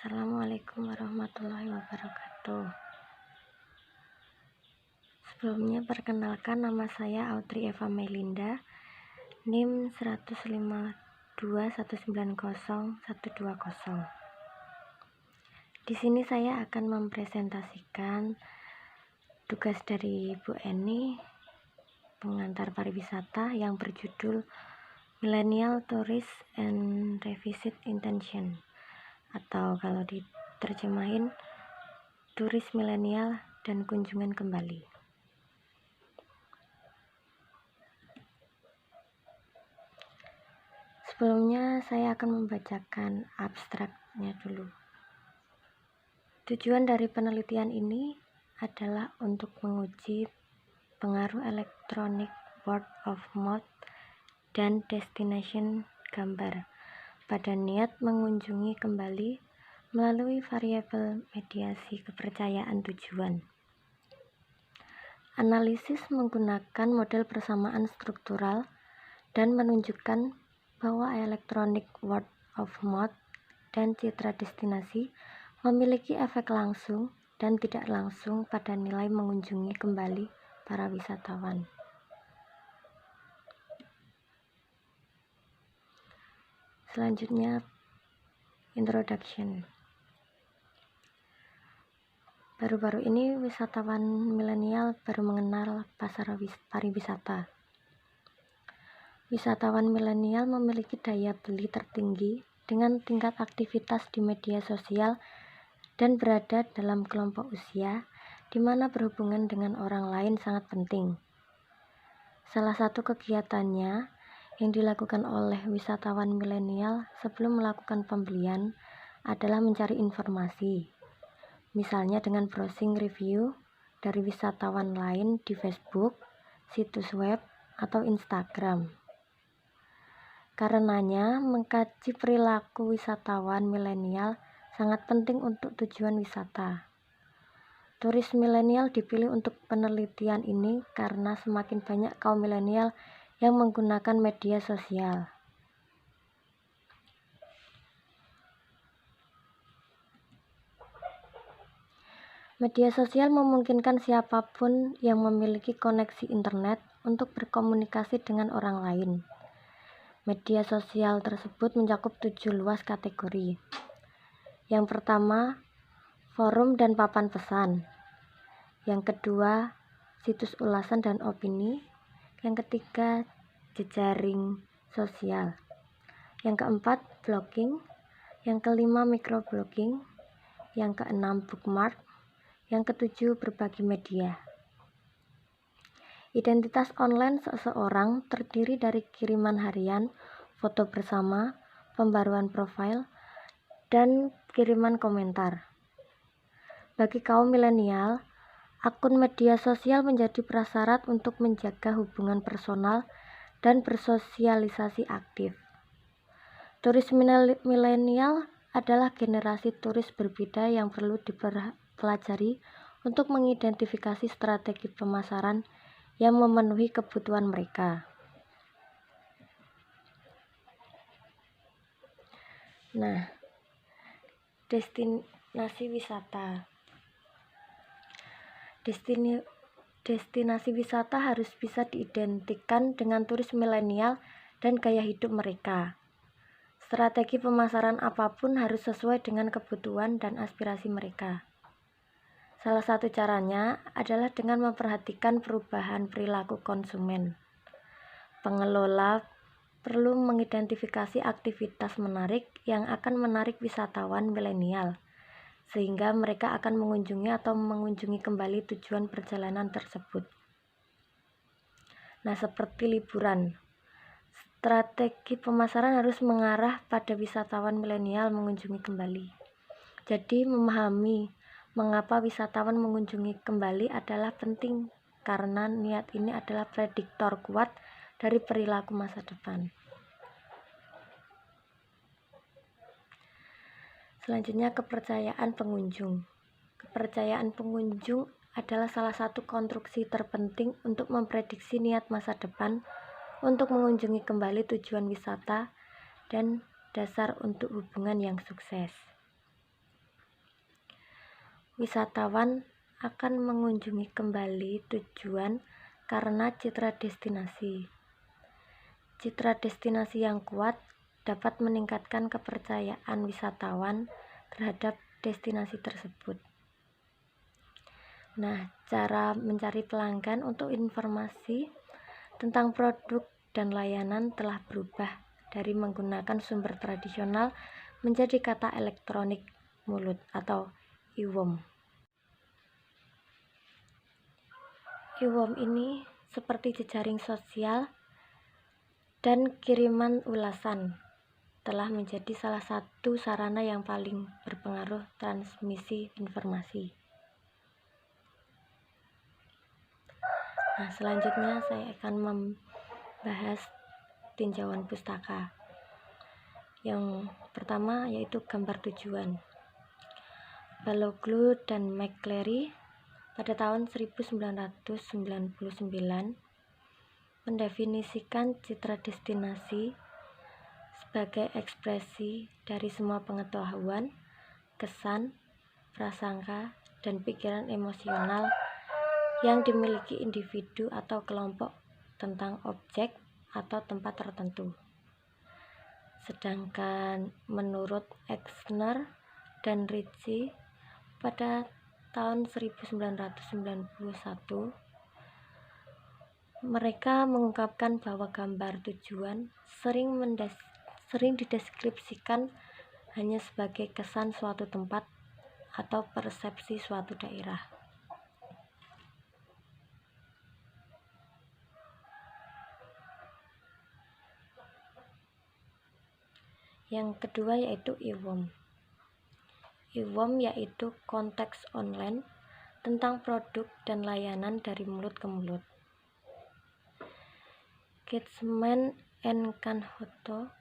Assalamualaikum warahmatullahi wabarakatuh. Sebelumnya perkenalkan, nama saya Audrey Eva Melinda, NIM 152190120. Di sini saya akan mempresentasikan tugas dari Bu Eni, pengantar pariwisata, yang berjudul Millennial Tourist and Revisit Intention, atau kalau diterjemahin turis milenial dan kunjungan kembali. Sebelumnya saya akan membacakan abstraknya dulu. Tujuan dari penelitian ini adalah untuk menguji pengaruh electronic word of mouth dan destination gambar pada niat mengunjungi kembali melalui variabel mediasi kepercayaan tujuan. Analisis menggunakan model persamaan struktural dan menunjukkan bahwa electronic word of mouth dan citra destinasi memiliki efek langsung dan tidak langsung pada nilai mengunjungi kembali para wisatawan. Selanjutnya, introduction. Baru-baru ini wisatawan milenial baru mengenal pasar pariwisata. Wisatawan milenial memiliki daya beli tertinggi dengan tingkat aktivitas di media sosial dan berada dalam kelompok usia di mana berhubungan dengan orang lain sangat penting. Salah satu kegiatannya yang dilakukan oleh wisatawan milenial sebelum melakukan pembelian adalah mencari informasi, misalnya dengan browsing review dari wisatawan lain di Facebook, situs web, atau Instagram. Karenanya, mengkaji perilaku wisatawan milenial sangat penting untuk tujuan wisata. Turis milenial dipilih untuk penelitian ini karena semakin banyak kaum milenial yang menggunakan media sosial. Media sosial memungkinkan siapapun yang memiliki koneksi internet untuk berkomunikasi dengan orang lain. Media sosial tersebut mencakup 7 luas kategori. Yang pertama, forum dan papan pesan. Yang kedua, situs ulasan dan opini. Yang ketiga, jejaring sosial. Yang keempat, blogging. Yang kelima, microblogging. Yang keenam, bookmark. Yang ketujuh, berbagi media. Identitas online seseorang terdiri dari kiriman harian, foto bersama, pembaruan profil, dan kiriman komentar. Bagi kaum milenial, akun media sosial menjadi prasyarat untuk menjaga hubungan personal dan bersosialisasi aktif. Turis milenial adalah generasi turis berbeda yang perlu dipelajari untuk mengidentifikasi strategi pemasaran yang memenuhi kebutuhan mereka. Nah, destinasi wisata. Destinasi wisata harus bisa diidentikan dengan turis milenial dan gaya hidup mereka. Strategi pemasaran apapun harus sesuai dengan kebutuhan dan aspirasi mereka. Salah satu caranya adalah dengan memperhatikan perubahan perilaku konsumen. Pengelola perlu mengidentifikasi aktivitas menarik yang akan menarik wisatawan milenial, sehingga mereka akan mengunjungi atau mengunjungi kembali tujuan perjalanan tersebut. Nah, seperti liburan, strategi pemasaran harus mengarah pada wisatawan milenial mengunjungi kembali. Jadi, memahami mengapa wisatawan mengunjungi kembali adalah penting, karena niat ini adalah prediktor kuat dari perilaku masa depan. Selanjutnya, kepercayaan pengunjung. Kepercayaan pengunjung adalah salah satu konstruksi terpenting untuk memprediksi niat masa depan untuk mengunjungi kembali tujuan wisata dan dasar untuk hubungan yang sukses. wisatawan akan mengunjungi kembali tujuan karena citra destinasi. Citra destinasi yang kuat dapat meningkatkan kepercayaan wisatawan terhadap destinasi tersebut. Nah, cara mencari pelanggan untuk informasi tentang produk dan layanan telah berubah dari menggunakan sumber tradisional menjadi kata elektronik mulut atau IWOM. IWOM ini seperti jejaring sosial dan kiriman ulasan telah menjadi salah satu sarana yang paling berpengaruh transmisi informasi. Nah, selanjutnya saya akan membahas tinjauan pustaka. Yang pertama yaitu gambar tujuan. Baloglue dan McClary pada tahun 1999 mendefinisikan citra destinasi sebagai ekspresi dari semua pengetahuan, kesan, prasangka, dan pikiran emosional yang dimiliki individu atau kelompok tentang objek atau tempat tertentu. Sedangkan menurut Exner dan Ritchie pada tahun 1991, mereka mengungkapkan bahwa gambar tujuan sering dideskripsikan hanya sebagai kesan suatu tempat atau persepsi suatu daerah. Yang kedua yaitu IWOM. IWOM yaitu konteks online tentang produk dan layanan dari mulut ke mulut. Kitzman and Kanhoto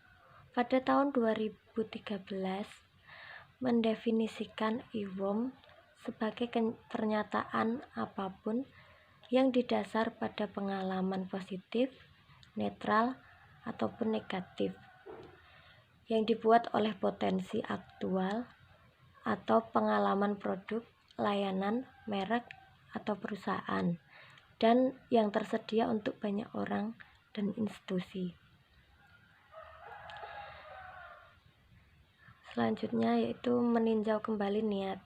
pada tahun 2013 mendefinisikan IWOM sebagai pernyataan apapun yang didasar pada pengalaman positif, netral, ataupun negatif yang dibuat oleh potensi aktual atau pengalaman produk, layanan, merek, atau perusahaan, dan yang tersedia untuk banyak orang dan institusi. Selanjutnya yaitu meninjau kembali niat.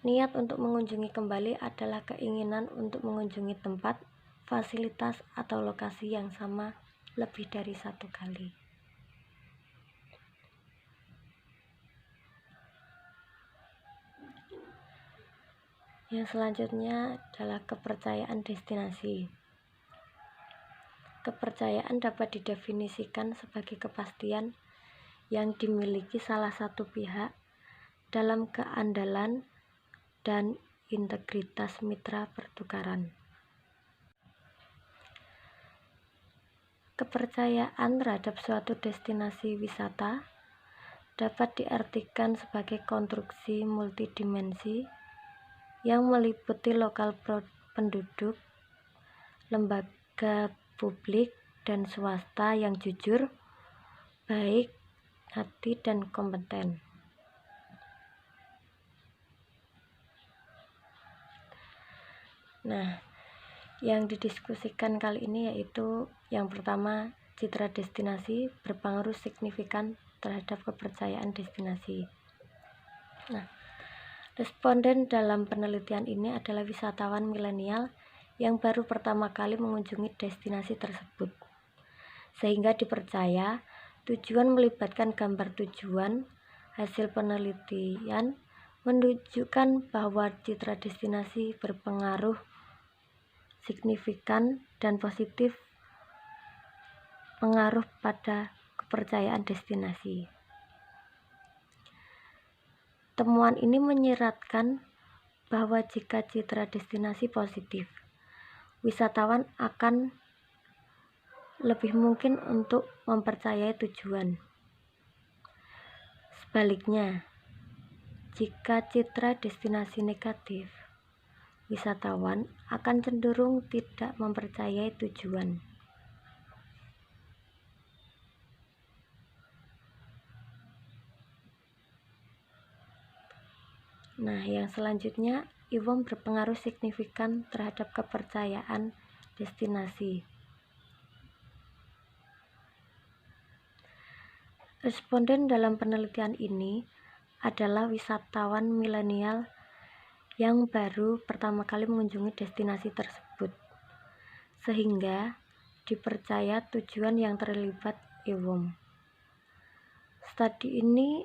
Niat untuk mengunjungi kembali adalah keinginan untuk mengunjungi tempat, fasilitas, atau lokasi yang sama lebih dari satu kali. Yang selanjutnya adalah kepercayaan destinasi. Kepercayaan dapat didefinisikan sebagai kepastian yang dimiliki salah satu pihak dalam keandalan dan integritas mitra pertukaran. Kepercayaan terhadap suatu destinasi wisata dapat diartikan sebagai konstruksi multidimensi yang meliputi lokal penduduk, lembaga publik, dan swasta yang jujur, baik hati, dan kompeten. Nah, yang didiskusikan kali ini yaitu yang pertama, citra destinasi berpengaruh signifikan terhadap kepercayaan destinasi. Nah, responden dalam penelitian ini adalah wisatawan milenial yang baru pertama kali mengunjungi destinasi tersebut, sehingga dipercaya tujuan melibatkan gambar tujuan. Hasil penelitian menunjukkan bahwa citra destinasi berpengaruh signifikan dan positif pengaruh pada kepercayaan destinasi. Temuan ini menyiratkan bahwa jika citra destinasi positif, wisatawan akan lebih mungkin untuk mempercayai tujuan. Sebaliknya, jika citra destinasi negatif, wisatawan akan cenderung tidak mempercayai tujuan. Nah, yang selanjutnya, IWOM berpengaruh signifikan terhadap kepercayaan destinasi. Responden dalam penelitian ini adalah wisatawan milenial yang baru pertama kali mengunjungi destinasi tersebut, sehingga dipercaya tujuan yang terlibat IWOM. Studi ini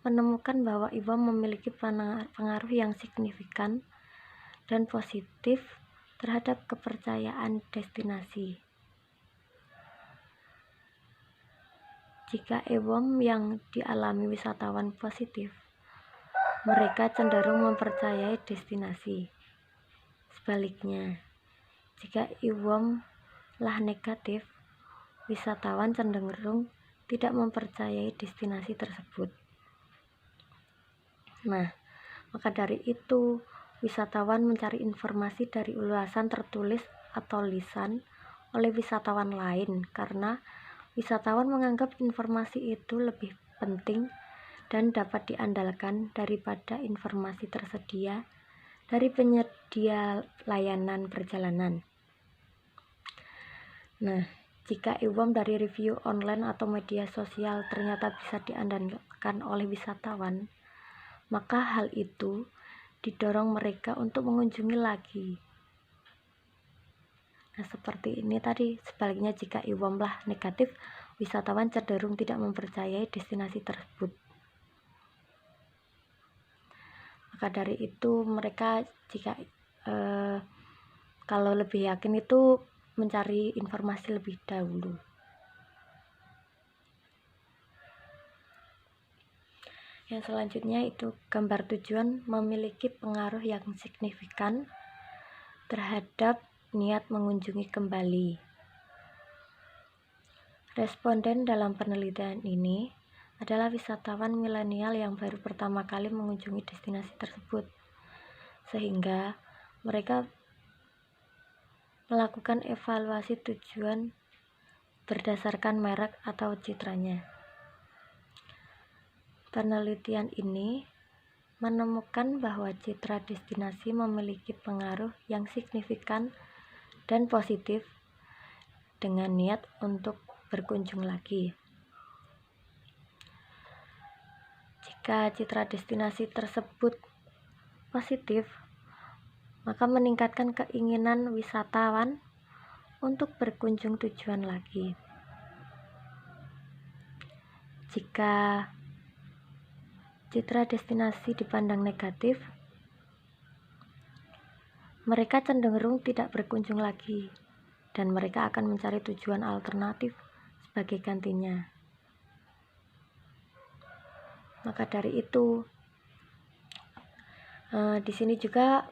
menemukan bahwa IWOM memiliki pengaruh yang signifikan dan positif terhadap kepercayaan destinasi. Jika IWOM yang dialami wisatawan positif, mereka cenderung mempercayai destinasi. Sebaliknya, jika IWOM lah negatif, wisatawan cenderung tidak mempercayai destinasi tersebut. Nah, maka dari itu, wisatawan mencari informasi dari ulasan tertulis atau lisan oleh wisatawan lain karena wisatawan menganggap informasi itu lebih penting dan dapat diandalkan daripada informasi tersedia dari penyedia layanan perjalanan. Nah, jika IWOM dari review online atau media sosial ternyata bisa diandalkan oleh wisatawan, maka hal itu didorong mereka untuk mengunjungi lagi. Nah, seperti ini tadi. Sebaliknya, jika IWOM lah negatif, wisatawan cenderung tidak mempercayai destinasi tersebut. Maka dari itu, mereka jika kalau lebih yakin itu mencari informasi lebih dahulu. Yang selanjutnya itu gambar tujuan memiliki pengaruh yang signifikan terhadap niat mengunjungi kembali. Responden dalam penelitian ini adalah wisatawan milenial yang baru pertama kali mengunjungi destinasi tersebut, sehingga mereka melakukan evaluasi tujuan berdasarkan merek atau citranya. Penelitian ini menemukan bahwa citra destinasi memiliki pengaruh yang signifikan dan positif dengan niat untuk berkunjung lagi. Jika citra destinasi tersebut positif, maka meningkatkan keinginan wisatawan untuk berkunjung tujuan lagi. Jika citra destinasi dipandang negatif, mereka cenderung tidak berkunjung lagi dan mereka akan mencari tujuan alternatif sebagai gantinya. Maka dari itu, di sini juga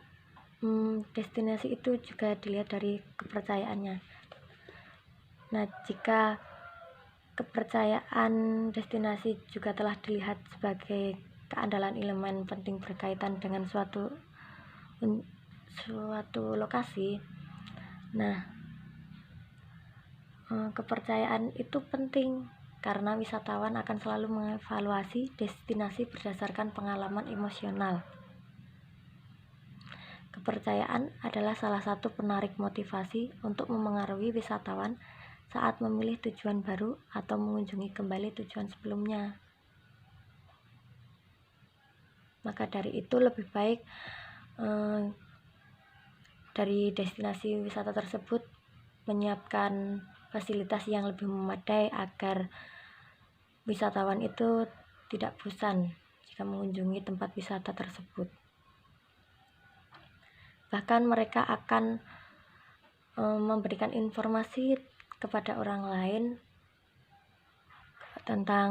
destinasi itu juga dilihat dari kepercayaannya. Nah, jika kepercayaan destinasi juga telah dilihat sebagai keandalan elemen penting berkaitan dengan suatu lokasi, nah, kepercayaan itu penting karena wisatawan akan selalu mengevaluasi destinasi berdasarkan pengalaman emosional. Kepercayaan adalah salah satu penarik motivasi untuk memengaruhi wisatawan saat memilih tujuan baru atau mengunjungi kembali tujuan sebelumnya. Maka dari itu lebih baik dari destinasi wisata tersebut menyiapkan fasilitas yang lebih memadai agar wisatawan itu tidak bosan jika mengunjungi tempat wisata tersebut. Bahkan mereka akan memberikan informasi kepada orang lain tentang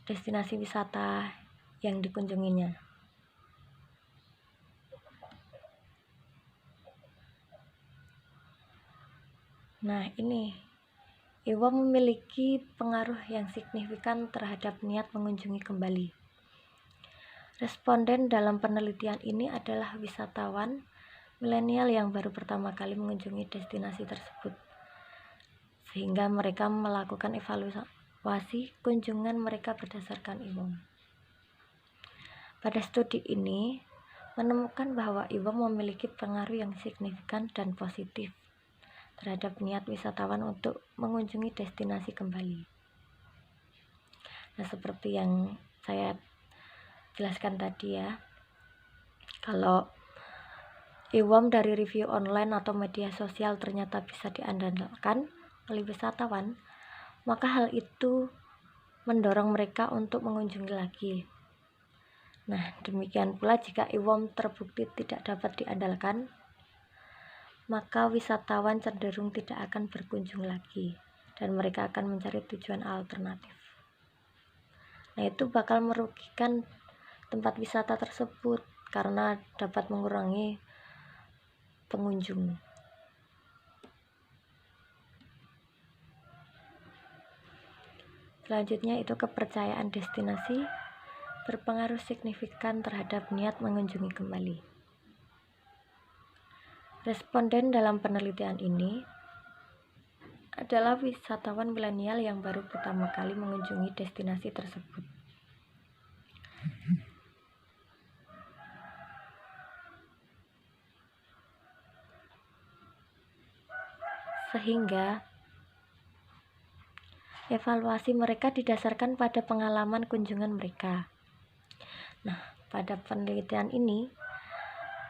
destinasi wisata yang dikunjunginya. Nah, ini IWOM memiliki pengaruh yang signifikan terhadap niat mengunjungi kembali. Responden dalam penelitian ini adalah wisatawan milenial yang baru pertama kali mengunjungi destinasi tersebut, sehingga mereka melakukan evaluasi kunjungan mereka berdasarkan IWOM. Pada studi ini menemukan bahwa IWOM memiliki pengaruh yang signifikan dan positif terhadap niat wisatawan untuk mengunjungi destinasi kembali. Nah, seperti yang saya jelaskan tadi ya, kalau IWOM dari review online atau media sosial ternyata bisa diandalkan oleh wisatawan, maka hal itu mendorong mereka untuk mengunjungi lagi. Nah, demikian pula jika IWOM terbukti tidak dapat diandalkan, maka wisatawan cenderung tidak akan berkunjung lagi dan mereka akan mencari tujuan alternatif. Nah, itu bakal merugikan tempat wisata tersebut karena dapat mengurangi pengunjung. Selanjutnya itu kepercayaan destinasi berpengaruh signifikan terhadap niat mengunjungi kembali. Responden dalam penelitian ini adalah wisatawan milenial yang baru pertama kali mengunjungi destinasi tersebut. Sehingga evaluasi mereka didasarkan pada pengalaman kunjungan mereka. Nah, pada penelitian ini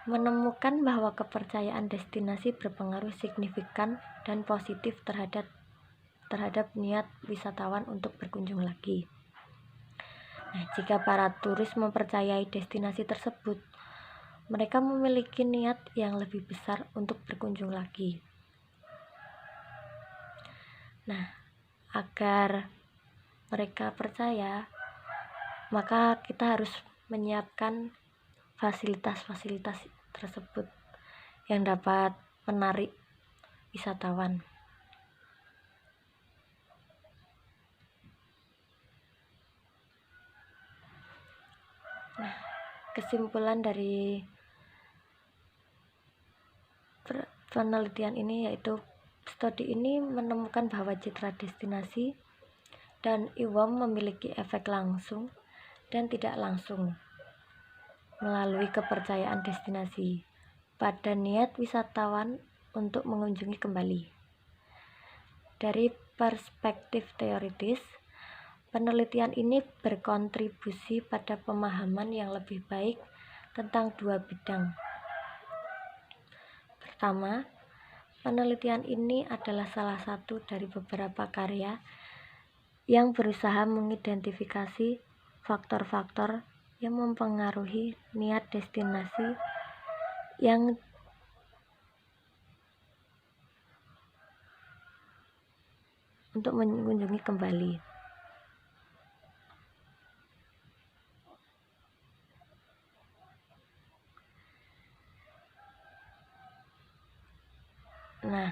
menemukan bahwa kepercayaan destinasi berpengaruh signifikan dan positif terhadap niat wisatawan untuk berkunjung lagi. Nah, jika para turis mempercayai destinasi tersebut, mereka memiliki niat yang lebih besar untuk berkunjung lagi. Nah, agar mereka percaya, maka kita harus menyiapkan fasilitas-fasilitas tersebut yang dapat menarik wisatawan. Nah, kesimpulan dari penelitian ini yaitu studi ini menemukan bahwa citra destinasi dan IWOM memiliki efek langsung dan tidak langsung melalui kepercayaan destinasi pada niat wisatawan untuk mengunjungi kembali. Dari perspektif teoritis, penelitian ini berkontribusi pada pemahaman yang lebih baik tentang dua bidang. Pertama, penelitian ini adalah salah satu dari beberapa karya yang berusaha mengidentifikasi faktor-faktor yang mempengaruhi niat destinasi yang untuk mengunjungi kembali. Nah,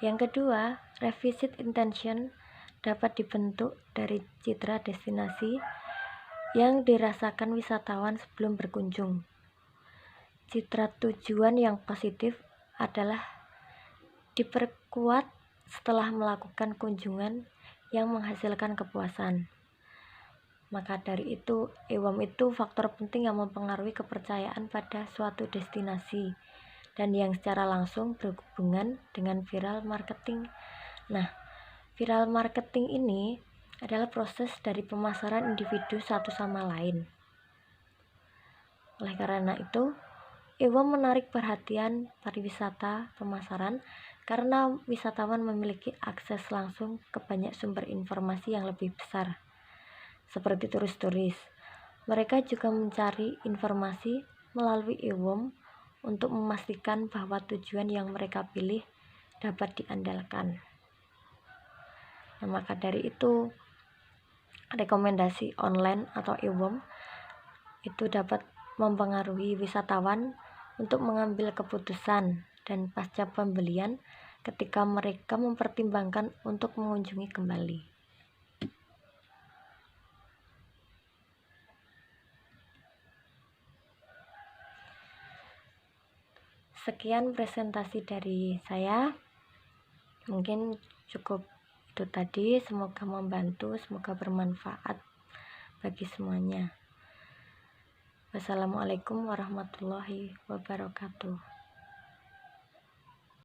yang kedua, revisit intention dapat dibentuk dari citra destinasi yang dirasakan wisatawan sebelum berkunjung. Citra tujuan yang positif adalah diperkuat setelah melakukan kunjungan yang menghasilkan kepuasan. Maka dari itu, IWOM itu faktor penting yang mempengaruhi kepercayaan pada suatu destinasi dan yang secara langsung berhubungan dengan viral marketing. Nah, viral marketing ini adalah proses dari pemasaran individu satu sama lain. Oleh karena itu, IWOM menarik perhatian pariwisata pemasaran karena wisatawan memiliki akses langsung ke banyak sumber informasi yang lebih besar, seperti turis-turis. Mereka juga mencari informasi melalui IWOM untuk memastikan bahwa tujuan yang mereka pilih dapat diandalkan. Nah, maka dari itu, rekomendasi online atau IWOM itu dapat mempengaruhi wisatawan untuk mengambil keputusan dan pasca pembelian ketika mereka mempertimbangkan untuk mengunjungi kembali. Sekian presentasi dari saya, mungkin cukup itu tadi. Semoga membantu, semoga bermanfaat bagi semuanya. Wassalamualaikum warahmatullahi wabarakatuh.